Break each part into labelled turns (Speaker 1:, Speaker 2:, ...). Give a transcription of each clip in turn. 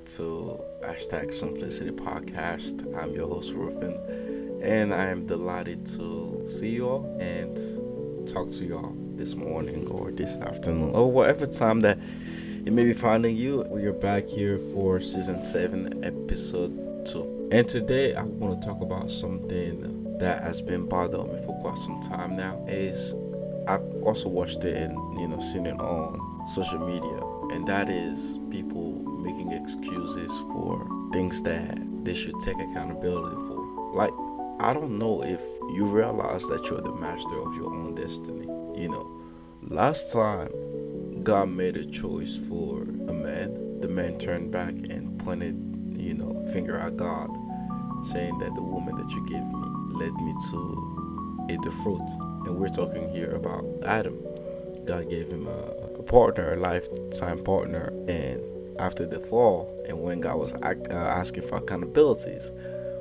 Speaker 1: to Hashtag Simplicity Podcast. I'm your host, Rufin, and I am delighted to see you all and talk to you all this morning or this afternoon or whatever time that it may be finding you. We are back here for season 7, episode 2. And today I want to talk about something that has been bothering me for quite some time now. Is I've also watched it and seen it on social media, and that is people making excuses for things that they should take accountability for. Like, I don't know if you realize that you're the master of your own destiny. Last time God made a choice for a man, the man turned back and pointed, finger at God, saying that the woman that you gave me led me to eat the fruit. And we're talking here about Adam. God gave him a partner, a lifetime partner, and after the fall, and when God was asking for accountabilities,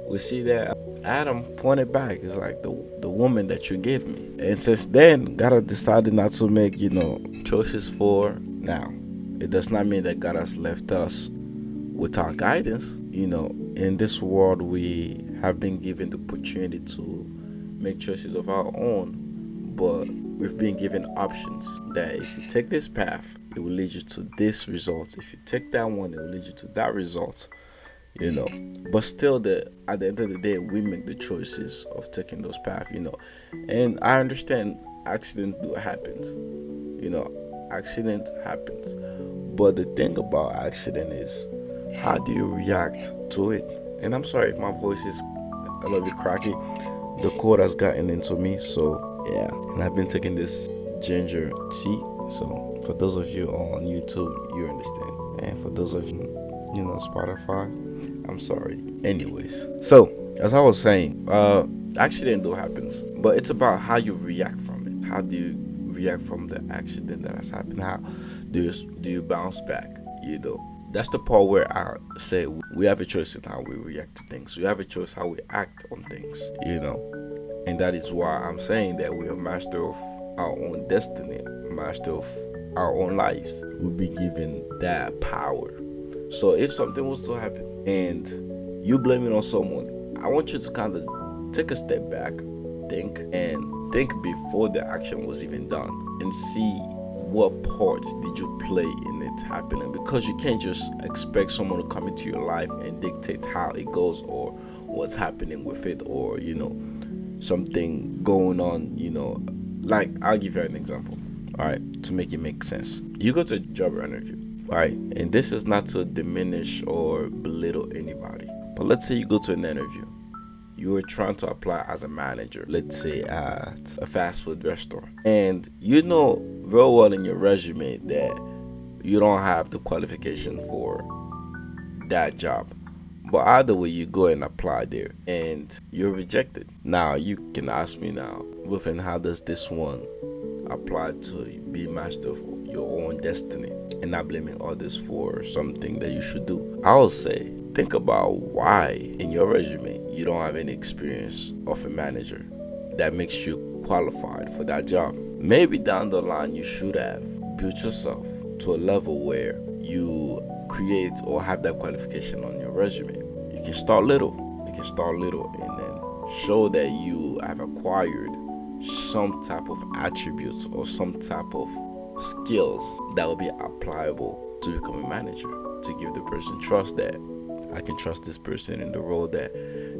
Speaker 1: we see that Adam pointed back. It's like the woman that you gave me. And since then, God has decided not to make, choices for now. It does not mean that God has left us without guidance. In this world, we have been given the opportunity to make choices of our own, but we've been given options that if you take this path, it will lead you to this result. If you take that one, it will lead you to that result. But still, at the end of the day, we make the choices of taking those paths. And I understand accident happens. Accident happens. But the thing about accident is, how do you react to it? And I'm sorry if my voice is a little bit cracky. The cold has gotten into me, so yeah. And I've been taking this ginger tea. So for those of you on YouTube, you understand. And for those of you, Spotify, I'm sorry. Anyways, so as I was saying, accident though happens, but it's about how you react from it. How do you react from the accident that has happened? How do you bounce back? That's the part where I say we have a choice in how we react to things. We have a choice how we act on things. And that is why I'm saying that we are master of our own destiny, master of our own lives. We'll be given that power. So if something was to happen and you blame it on someone, I want you to kind of take a step back, think before the action was even done, and see what part did you play in it happening. Because you can't just expect someone to come into your life and dictate how it goes or what's happening with it, or something going on. Like, I'll give you an example, all right, to make it make sense. You go to a job interview, all right, and this is not to diminish or belittle anybody, but let's say you go to an interview. You were trying to apply as a manager, let's say at a fast food restaurant, and you know very well in your resume that you don't have the qualification for that job. But either way, you go and apply there and you're rejected. Now you can ask me now, Wilson, how does this one apply to be master of your own destiny and not blaming others for something that you should do? I'll say, think about why in your resume you don't have any experience of a manager that makes you qualified for that job. Maybe down the line you should have built yourself to a level where you create or have that qualification on your resume. You can start little and then show that you have acquired some type of attributes or some type of skills that will be applicable to become a manager, to give the person trust that I can trust this person in the role that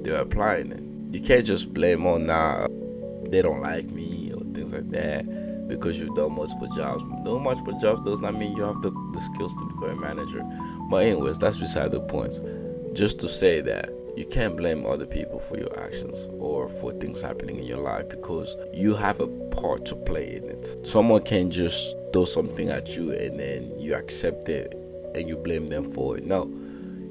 Speaker 1: they're applying in. You can't just blame on they don't like me or things like that because you've done multiple jobs. Doing multiple jobs does not mean you have the skills to become a manager. But anyways, that's beside the point. Just to say that you can't blame other people for your actions or for things happening in your life, because you have a part to play in it. Someone can just throw something at you and then you accept it and you blame them for it. No,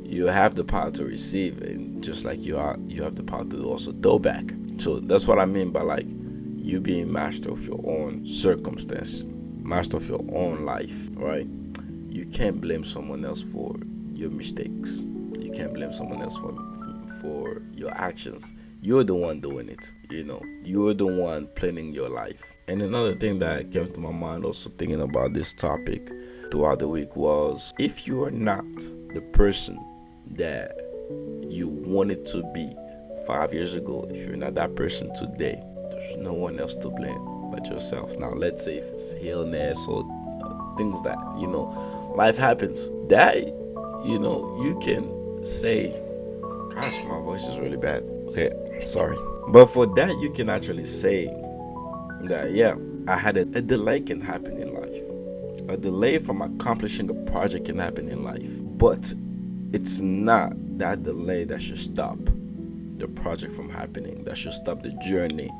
Speaker 1: you have the power to receive, and just like you have the power to also throw back. So that's what I mean by like you being master of your own circumstance, master of your own life, right? You can't blame someone else for your mistakes. You can't blame someone else for your actions. You're the one doing it. You're the one planning your life. And another thing that came to my mind also thinking about this topic throughout the week was, if you are not the person that you wanted to be 5 years ago, if you're not that person today, there's no one else to blame but yourself. Now, let's say if it's illness or things that, life happens, that, you can say, gosh, my voice is really bad. Okay, sorry. But for that, you can actually say that, yeah, I had a delay can happen in life. A delay from accomplishing a project can happen in life. But it's not that delay that should stop the project from happening, that should stop the journey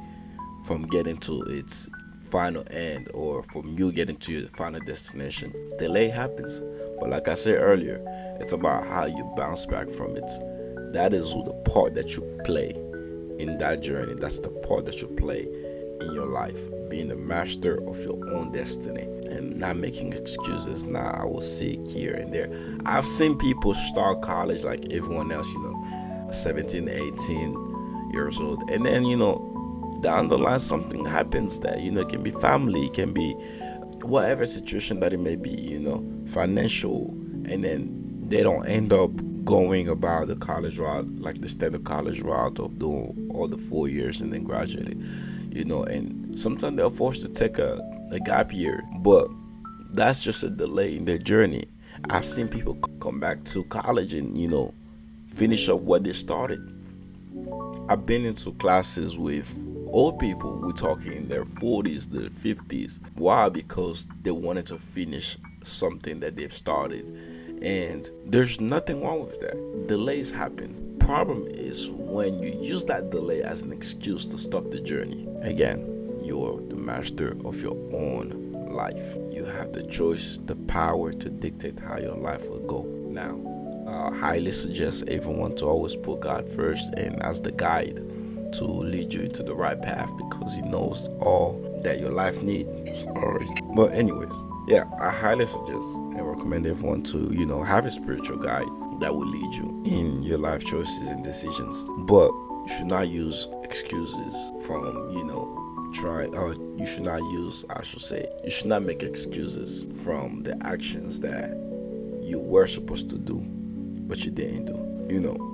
Speaker 1: from getting to its final end, or from you getting to your final destination. Delay happens, but like I said earlier, it's about how you bounce back from it. That is the part that you play in that journey. That's the part that you play in your life, being the master of your own destiny and not making excuses. Nah, I was sick here and there. I've seen people start college like everyone else, 17, 18 years old, and then down the line something happens that it can be family, it can be whatever situation that it may be, financial, and then they don't end up going about the college route, like the standard college route of doing all the 4 years and then graduating, and sometimes they're forced to take a gap year, but that's just a delay in their journey. I've seen people come back to college and finish up what they started. I've been into classes with old people. We're talking in their 40s, their 50s. Why? Because they wanted to finish something that they've started, and there's nothing wrong with that. Delays happen. Problem is when you use that delay as an excuse to stop the journey. Again, you're the master of your own life. You have the choice, the power to dictate how your life will go. Now, I highly suggest everyone to always put God first and as the guide to lead you into the right path, because He knows all that your life needs. Sorry. But anyways, yeah, I highly suggest and recommend everyone to, have a spiritual guide that will lead you in your life choices and decisions. But you should not use excuses from, you should not make excuses from the actions that you were supposed to do, but you didn't do,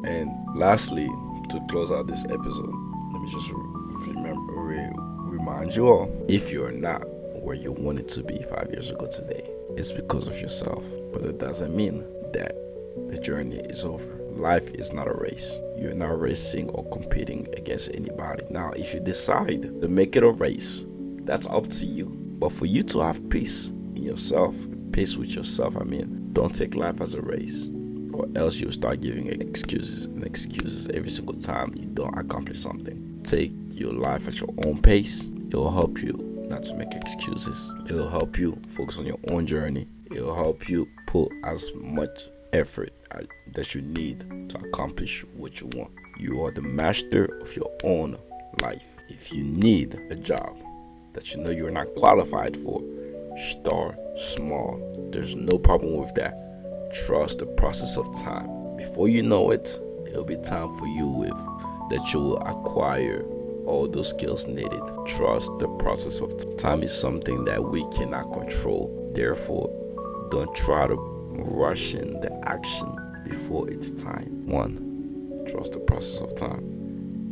Speaker 1: And lastly, to close out this episode, let me just remind you all, if you're not where you wanted to be 5 years ago today, it's because of yourself. But it doesn't mean that the journey is over. Life is not a race. You're not racing or competing against anybody. Now, if you decide to make it a race, that's up to you. But for you to have peace in yourself, peace with yourself, don't take life as a race, or else you'll start giving excuses every single time you don't accomplish something. Take your life at your own pace. It will help you not to make excuses. It will help you focus on your own journey. It will help you put as much effort that you need to accomplish what you want. You are the master of your own life. If you need a job that you're not qualified for, start small. There's no problem with that. Trust the process of time. Before you know it, it'll be time for you that you will acquire all those skills needed. Trust the process of time is something that we cannot control. Therefore, don't try to rush in the action before it's time. 1. Trust the process of time.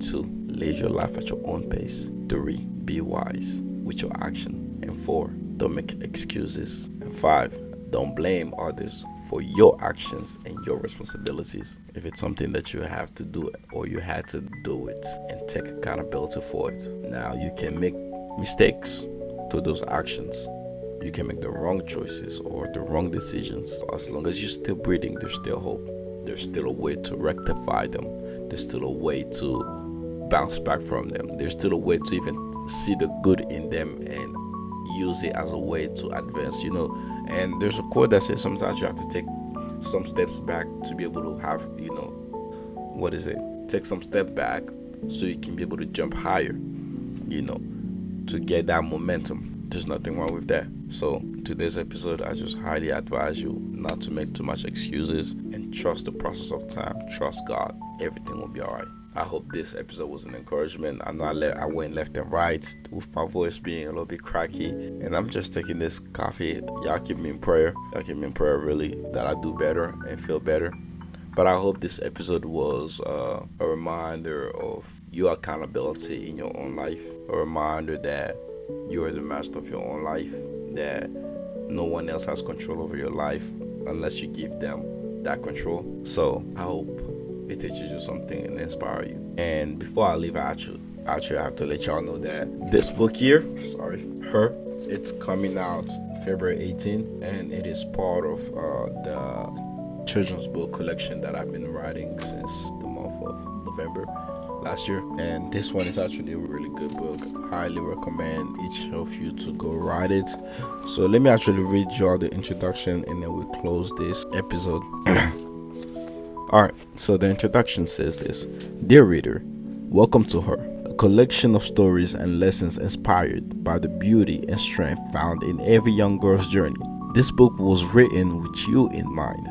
Speaker 1: 2. Live your life at your own pace. 3. Be wise with your action. And 4. Don't make excuses. And 5. Don't blame others for your actions and your responsibilities. If it's something that you have to do or you had to do it, and take accountability for it. Now, you can make mistakes to those actions. You can make the wrong choices or the wrong decisions. As long as you're still breathing, there's still hope. There's still a way to rectify them. There's still a way to bounce back from them. There's still a way to even see the good in them and use it as a way to advance, And there's a quote that says sometimes you have to take some steps back to be able to have, take some step back so you can be able to jump higher, to get that momentum. There's nothing wrong with that. So today's episode, I just highly advise you not to make too much excuses and trust the process of time. Trust God. Everything will be all right. I hope this episode was an encouragement. I went left and right with my voice being a little bit cracky, and I'm just taking this coffee. Y'all keep me in prayer. Y'all keep me in prayer, really, that I do better and feel better. But I hope this episode was a reminder of your accountability in your own life, a reminder that you are the master of your own life, that no one else has control over your life unless you give them that control. So I hope it teaches you something and inspire you. And before I leave, I actually have to let y'all know that this book here, Her, it's coming out February 18th, and it is part of the children's book collection that I've been writing since the month of November last year. And this one is actually a really good book. Highly recommend each of you to go write it. So let me actually read y'all the introduction and then we'll close this episode. Alright, so the introduction says this. Dear reader, welcome to Her, a collection of stories and lessons inspired by the beauty and strength found in every young girl's journey. This book was written with you in mind,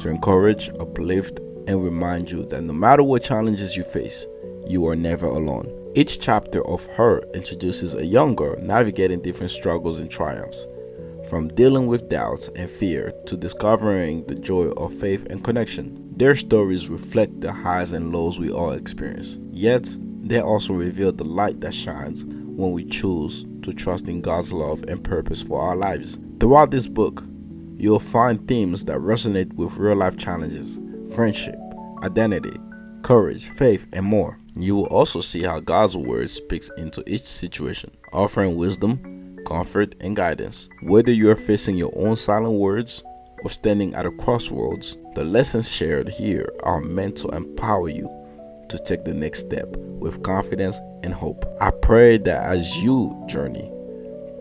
Speaker 1: to encourage, uplift, and remind you that no matter what challenges you face, you are never alone. Each chapter of Her introduces a young girl navigating different struggles and triumphs, from dealing with doubts and fear to discovering the joy of faith and connection. Their stories reflect the highs and lows we all experience, yet they also reveal the light that shines when we choose to trust in God's love and purpose for our lives. Throughout this book, you'll find themes that resonate with real-life challenges, friendship, identity, courage, faith, and more. You will also see how God's word speaks into each situation, offering wisdom, comfort, and guidance. Whether you are facing your own silent words or standing at a crossroads, the lessons shared here are meant to empower you to take the next step with confidence and hope. I pray that as you journey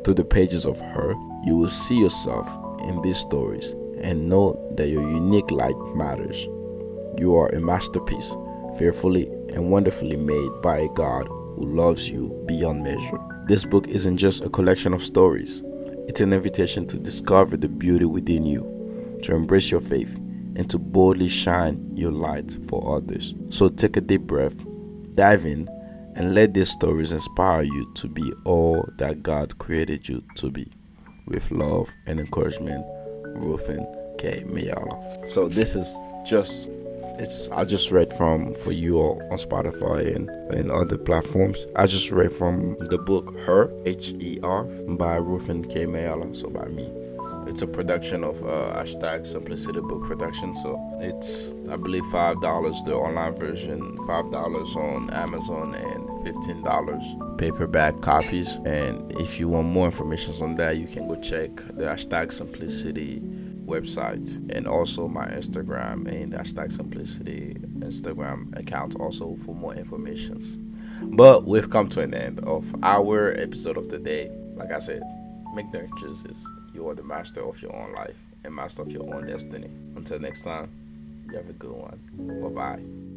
Speaker 1: through the pages of Her, you will see yourself in these stories and know that your unique light matters. You are a masterpiece, fearfully and wonderfully made by a God who loves you beyond measure. This book isn't just a collection of stories, it's an invitation to discover the beauty within you, to embrace your faith, and to boldly shine your light for others. So take a deep breath, dive in, and let these stories inspire you to be all that God created you to be. With love and encouragement, Rufin K. Mayala. So this is I just read for you all on Spotify and other platforms. I just read from the book Her, Her, by Rufin K. Mayala, so by me. It's a production of hashtag Simplicity Book Production. So it's, I believe, $5 the online version, $5 on Amazon, and $15 paperback copies. And if you want more information on that, you can go check the hashtag Simplicity website and also my Instagram and hashtag Simplicity Instagram account also for more informations. But we've come to an end of our episode of the day. Like I said, make the choices. You are the master of your own life and master of your own destiny. Until next time, you have a good one. Bye-bye.